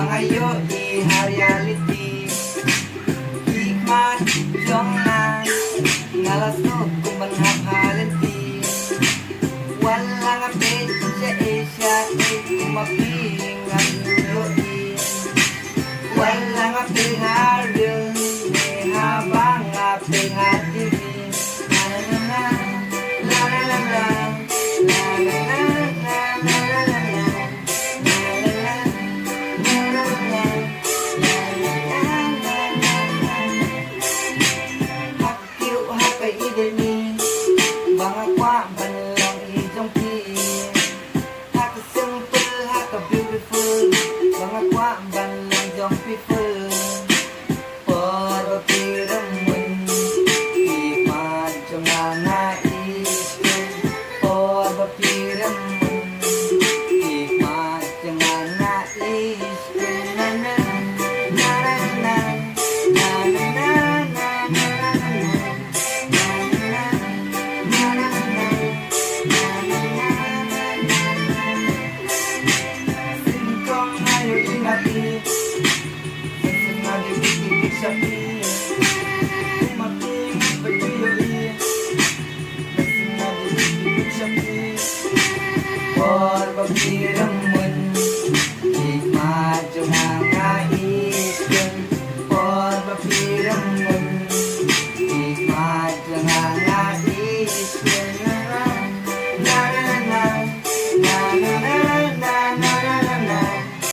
Mga yoi reality Hikmat yung na Nalasot kung manhahalenti Walang apit sa Asia kumaping ang yoi Walang apit haril habang apit hatirin La la la la la la la la la la Mga kwa banlang ijong pi Haka simple, haka beautiful Mga kwa banlang jong people Para piramun Iman jong nga isko Para piramun Iman jong nga isko Na na na na na Na na na na na Singkong ngayon inati Sa sunod ibig sabihin